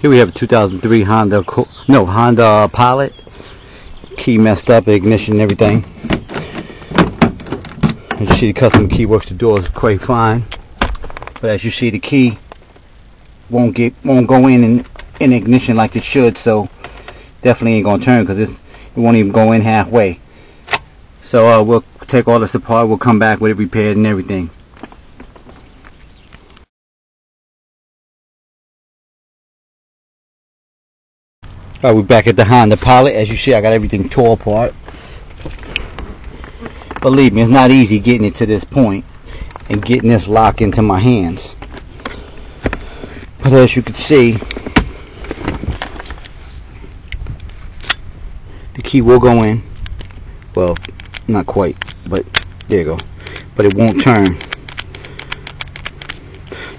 Here we have a 2003 Honda Pilot. Key messed up, ignition and everything. As you see, the custom key works the doors quite fine. But as you see, the key won't go in ignition like it should, so definitely ain't gonna turn, because it won't even go in halfway. So we'll take all this apart. We'll come back with it repaired and everything. Alright, we're back at the Honda Pilot. As you see, I got everything tore apart. Believe me, it's not easy getting it to this point and getting this lock into my hands. But as you can see, the key will go in. Well, not quite, but there you go. But it won't turn.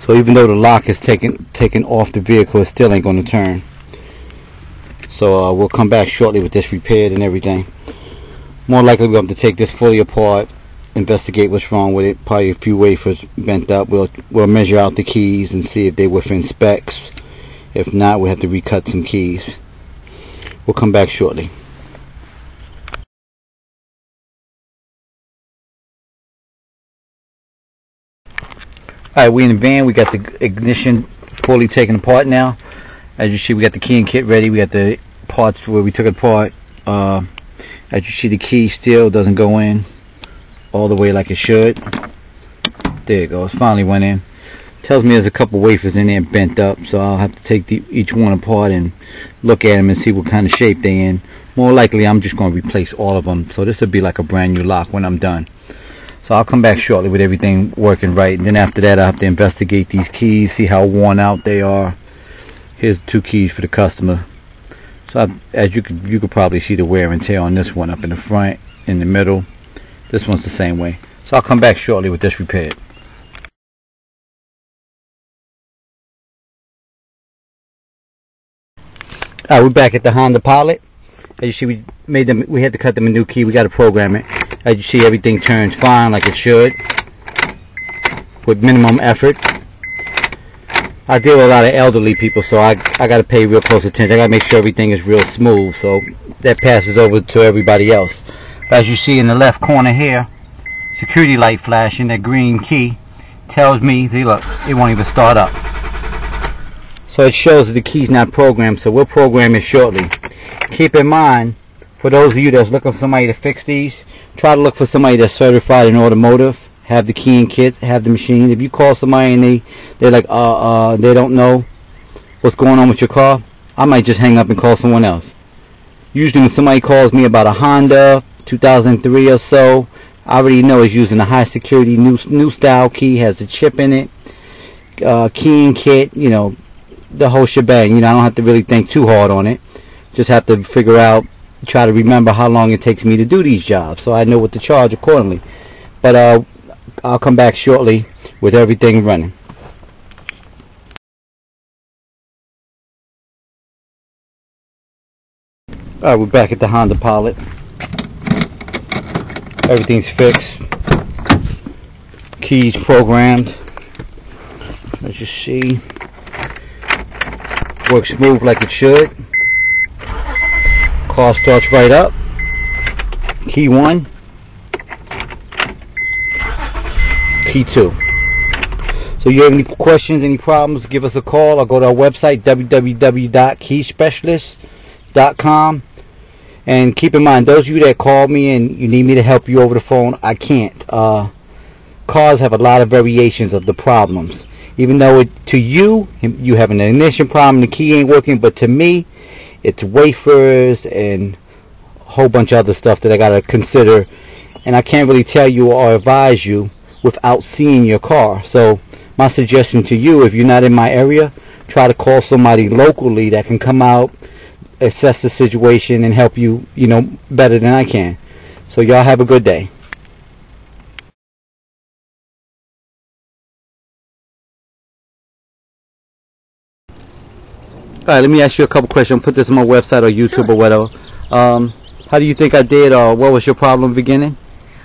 So even though the lock is taken off the vehicle, it still ain't going to turn. So we'll come back shortly with this repaired and everything. More likely we'll have to take this fully apart, investigate what's wrong with it. Probably a few wafers bent up. We'll measure out the keys and see if they're within specs. If not, we'll have to recut some keys. We'll come back shortly. Alright, we in the van. We got the ignition fully taken apart now. As you see, we got the key and kit ready. We got the parts where we took it apart. As you see, the key still doesn't go in all the way like it should. There it goes. Finally went in. Tells me there's a couple wafers in there bent up, so I'll have to take each one apart and look at them and see what kind of shape they're in. More likely, I'm just going to replace all of them. So this will be like a brand new lock when I'm done. So I'll come back shortly with everything working right. And then after that, I'll have to investigate these keys, see how worn out they are. Here's 2 keys for the customer. So as you could probably see the wear and tear on this one up in the front, in the middle. This one's the same way. So I'll come back shortly with this repaired. Alright, we're back at the Honda Pilot. As you see, we had to cut them a new key. We got to program it. As you see, everything turns fine like it should, with minimum effort. I deal with a lot of elderly people, so I got to pay real close attention. I got to make sure everything is real smooth, so that passes over to everybody else. As you see in the left corner here, security light flashing, that green key tells me, see, look, it won't even start up. So it shows that the key's not programmed, so we'll program it shortly. Keep in mind, for those of you that's looking for somebody to fix these, try to look for somebody that's certified in automotive, have the key and kits, have the machine. If you call somebody and they're like, they don't know what's going on with your car, I might just hang up and call someone else. Usually when somebody calls me about a Honda 2003 or so, I already know it's using a high security new style key, has a chip in it, key and kit, you know, the whole shebang. You know, I don't have to really think too hard on it. Just have to figure out, try to remember how long it takes me to do these jobs, so I know what to charge accordingly. But I'll come back shortly with everything running. Alright, we're back at the Honda Pilot. Everything's fixed. Keys programmed. As you see, works smooth like it should. Car starts right up. Key 1. Key 2. So you have any questions, any problems, give us a call or go to our website, www.TheKeySpecialist.com. And keep in mind, those of you that call me and you need me to help you over the phone, I can't. Cars have a lot of variations of the problems. Even though to you have an ignition problem, the key ain't working, but to me, it's wafers and a whole bunch of other stuff that I got to consider. And I can't really tell you or advise you without seeing your car. So my suggestion to you, if you're not in my area, try to call somebody locally that can come out, assess the situation, and help you, you know, better than I can. So y'all have a good day. Alright, let me ask you a couple questions. I'll put this on my website or YouTube or whatever. How do you think I did, or what was your problem in the beginning?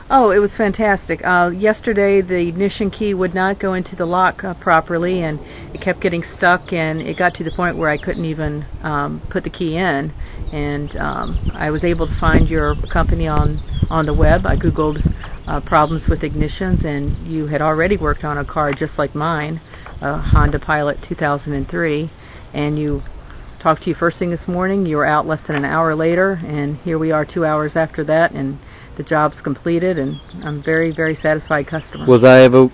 Oh, it was fantastic. Yesterday the ignition key would not go into the lock properly, and it kept getting stuck, and it got to the point where I couldn't even put the key in. And I was able to find your company on the web. I googled problems with ignitions, and you had already worked on a car just like mine, a Honda Pilot 2003, and you talked to you first thing this morning. You were out less than an hour later, and here we are 2 hours after that, and the job's completed, and I'm very, very satisfied customer. Was I able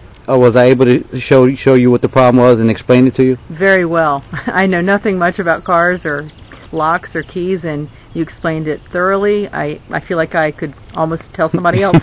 to show you what the problem was and explain it to you? Very well. I know nothing much about cars or locks or keys, and you explained it thoroughly. I feel like I could almost tell somebody else.